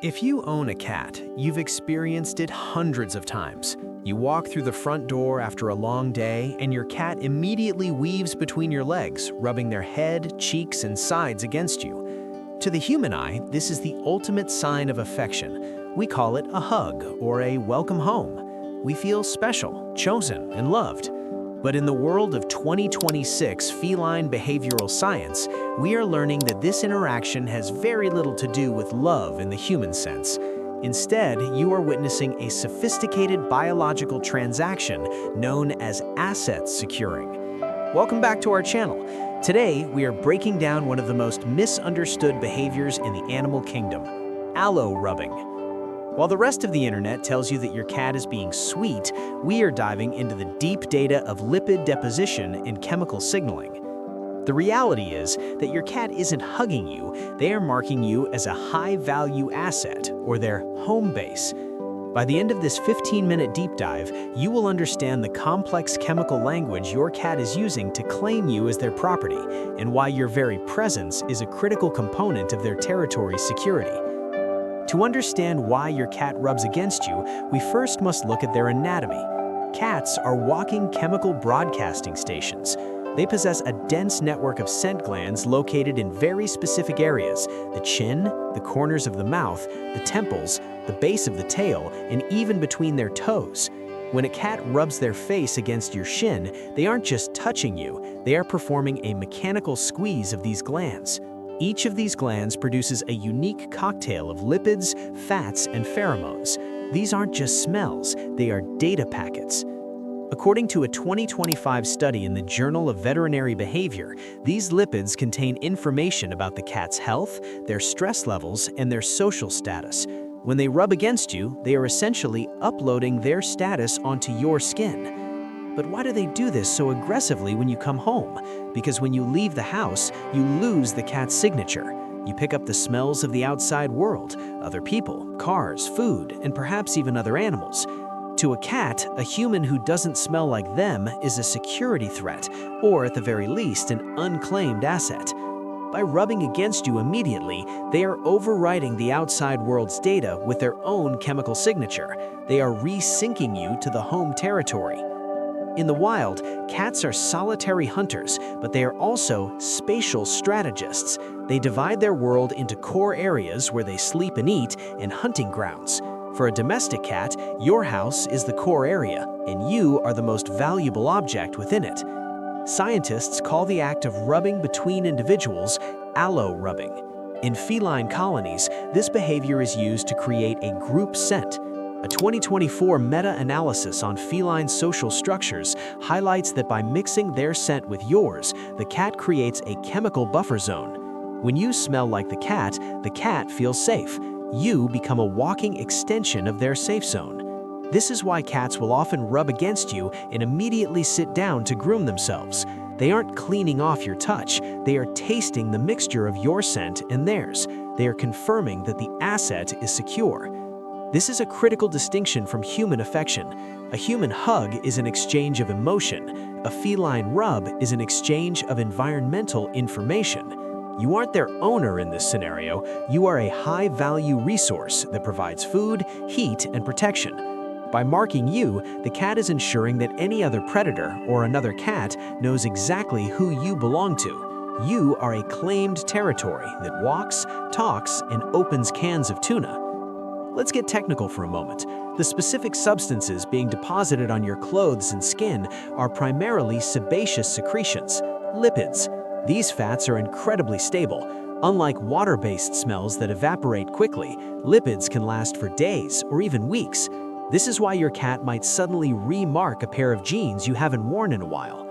If you own a cat, you've experienced it hundreds of times. You walk through the front door after a long day, and your cat immediately weaves between your legs, rubbing their head, cheeks, and sides against you. To the human eye, this is the ultimate sign of affection. We call it a hug or a welcome home. We feel special, chosen, and loved. But in the world of 2026 feline behavioral science, we are learning that this interaction has very little to do with love in the human sense. Instead, you are witnessing a sophisticated biological transaction known as asset securing. Welcome back to our channel. Today, we are breaking down one of the most misunderstood behaviors in the animal kingdom, allorubbing. While the rest of the internet tells you that your cat is being sweet, we are diving into the deep data of lipid deposition and chemical signaling. The reality is that your cat isn't hugging you, they are marking you as a high-value asset, or their home base. By the end of this 15-minute deep dive, you will understand the complex chemical language your cat is using to claim you as their property, and why your very presence is a critical component of their territory security. To understand why your cat rubs against you, we first must look at their anatomy. Cats are walking chemical broadcasting stations. They possess a dense network of scent glands located in very specific areas: the chin, the corners of the mouth, the temples, the base of the tail, and even between their toes. When a cat rubs their face against your shin, they aren't just touching you, they are performing a mechanical squeeze of these glands. Each of these glands produces a unique cocktail of lipids, fats, and pheromones. These aren't just smells, they are data packets. According to a 2025 study in the Journal of Veterinary Behavior, these lipids contain information about the cat's health, their stress levels, and their social status. When they rub against you, they are essentially uploading their status onto your skin. But why do they do this so aggressively when you come home? Because when you leave the house, you lose the cat's signature. You pick up the smells of the outside world, other people, cars, food, and perhaps even other animals. To a cat, a human who doesn't smell like them is a security threat, or at the very least, an unclaimed asset. By rubbing against you immediately, they are overwriting the outside world's data with their own chemical signature. They are re-syncing you to the home territory. In the wild, cats are solitary hunters, but they are also spatial strategists. They divide their world into core areas where they sleep and eat, and hunting grounds. For a domestic cat, your house is the core area, and you are the most valuable object within it. Scientists call the act of rubbing between individuals allorubbing. In feline colonies, this behavior is used to create a group scent. A 2024 meta-analysis on feline social structures highlights that by mixing their scent with yours, the cat creates a chemical buffer zone. When you smell like the cat feels safe. You become a walking extension of their safe zone. This is why cats will often rub against you and immediately sit down to groom themselves. They aren't cleaning off your touch, they are tasting the mixture of your scent and theirs. They are confirming that the asset is secure. This is a critical distinction from human affection. A human hug is an exchange of emotion. A feline rub is an exchange of environmental information. You aren't their owner in this scenario. You are a high-value resource that provides food, heat, and protection. By marking you, the cat is ensuring that any other predator or another cat knows exactly who you belong to. You are a claimed territory that walks, talks, and opens cans of tuna. Let's get technical for a moment. The specific substances being deposited on your clothes and skin are primarily sebaceous secretions, lipids. These fats are incredibly stable. Unlike water-based smells that evaporate quickly, lipids can last for days or even weeks. This is why your cat might suddenly remark a pair of jeans you haven't worn in a while.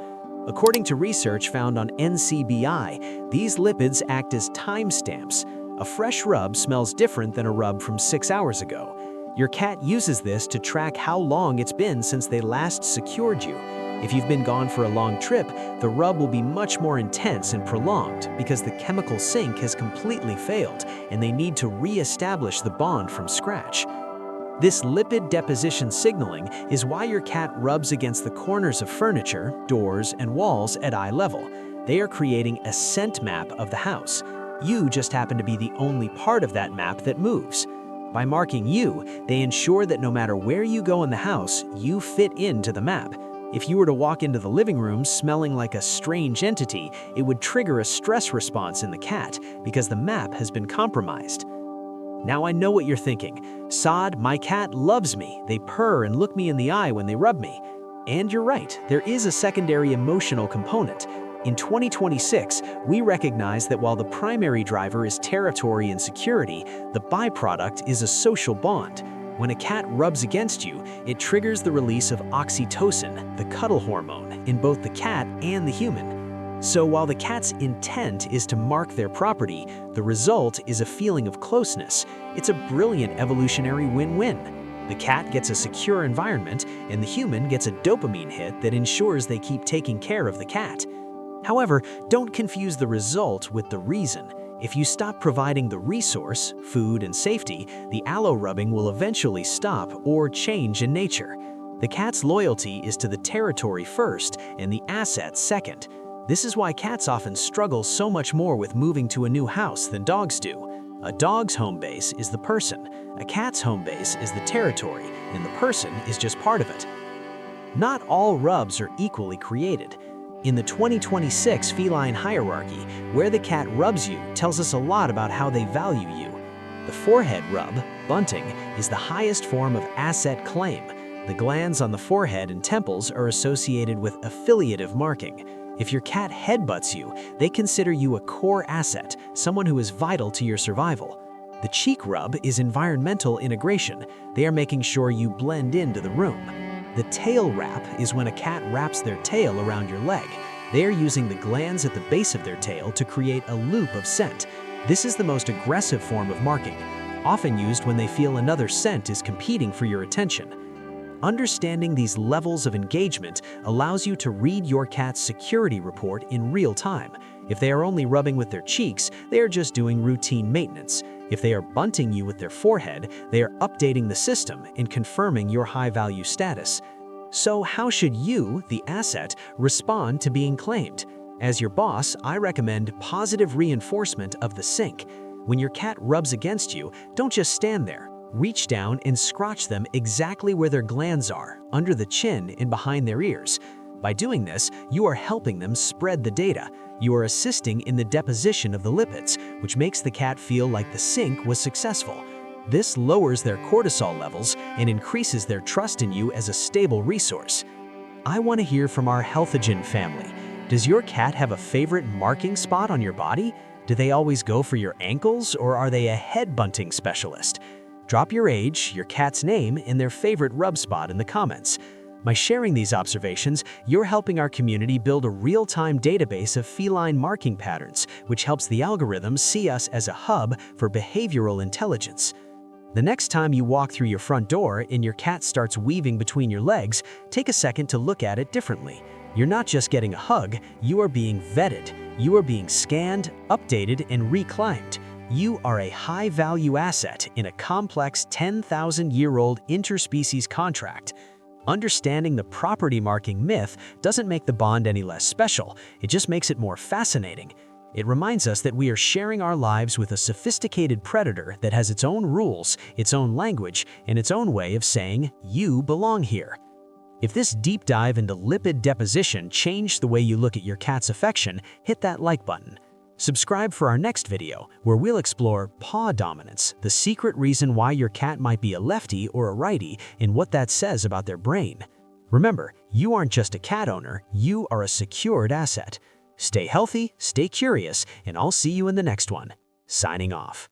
According to research found on NCBI, these lipids act as timestamps. A fresh rub smells different than a rub from 6 hours ago. Your cat uses this to track how long it's been since they last secured you. If you've been gone for a long trip, the rub will be much more intense and prolonged because the chemical sync has completely failed and they need to re-establish the bond from scratch. This lipid deposition signaling is why your cat rubs against the corners of furniture, doors, and walls at eye level. They are creating a scent map of the house. You just happen to be the only part of that map that moves. By marking you, they ensure that no matter where you go in the house, you fit into the map. If you were to walk into the living room smelling like a strange entity, it would trigger a stress response in the cat because the map has been compromised. Now I know what you're thinking. Saad, my cat loves me. They purr and look me in the eye when they rub me. And you're right, there is a secondary emotional component. In 2026, we recognize that while the primary driver is territory and security, the byproduct is a social bond. When a cat rubs against you, it triggers the release of oxytocin, the cuddle hormone, in both the cat and the human. So while the cat's intent is to mark their property, the result is a feeling of closeness. It's a brilliant evolutionary win-win. The cat gets a secure environment, and the human gets a dopamine hit that ensures they keep taking care of the cat. However, don't confuse the result with the reason. If you stop providing the resource, food and safety, the allorubbing will eventually stop or change in nature. The cat's loyalty is to the territory first and the asset second. This is why cats often struggle so much more with moving to a new house than dogs do. A dog's home base is the person, a cat's home base is the territory, and the person is just part of it. Not all rubs are equally created. In the 2026 feline hierarchy, where the cat rubs you tells us a lot about how they value you. The forehead rub, bunting, is the highest form of asset claim. The glands on the forehead and temples are associated with affiliative marking. If your cat headbutts you, they consider you a core asset, someone who is vital to your survival. The cheek rub is environmental integration. They are making sure you blend into the room. The tail wrap is when a cat wraps their tail around your leg. They are using the glands at the base of their tail to create a loop of scent. This is the most aggressive form of marking, often used when they feel another scent is competing for your attention. Understanding these levels of engagement allows you to read your cat's security report in real time. If they are only rubbing with their cheeks, they are just doing routine maintenance. If they are bunting you with their forehead, they are updating the system and confirming your high-value status. So how should you, the asset, respond to being claimed? As your boss, I recommend positive reinforcement of the sink. When your cat rubs against you, don't just stand there. Reach down and scratch them exactly where their glands are, under the chin and behind their ears. By doing this, you are helping them spread the data. You are assisting in the deposition of the lipids, which makes the cat feel like the sink was successful. This lowers their cortisol levels and increases their trust in you as a stable resource. I want to hear from our Healthogen family. Does your cat have a favorite marking spot on your body? Do they always go for your ankles, or are they a head bunting specialist? Drop your age, your cat's name, and their favorite rub spot in the comments. By sharing these observations, you're helping our community build a real-time database of feline marking patterns, which helps the algorithm see us as a hub for behavioral intelligence. The next time you walk through your front door and your cat starts weaving between your legs, take a second to look at it differently. You're not just getting a hug, you are being vetted. You are being scanned, updated, and reclaimed. You are a high-value asset in a complex 10,000-year-old interspecies contract. Understanding the property marking myth doesn't make the bond any less special, it just makes it more fascinating. It reminds us that we are sharing our lives with a sophisticated predator that has its own rules, its own language, and its own way of saying, "You belong here." If this deep dive into lipid deposition changed the way you look at your cat's affection, hit that like button. Subscribe for our next video, where we'll explore paw dominance, the secret reason why your cat might be a lefty or a righty, and what that says about their brain. Remember, you aren't just a cat owner, you are a secured asset. Stay healthy, stay curious, and I'll see you in the next one. Signing off.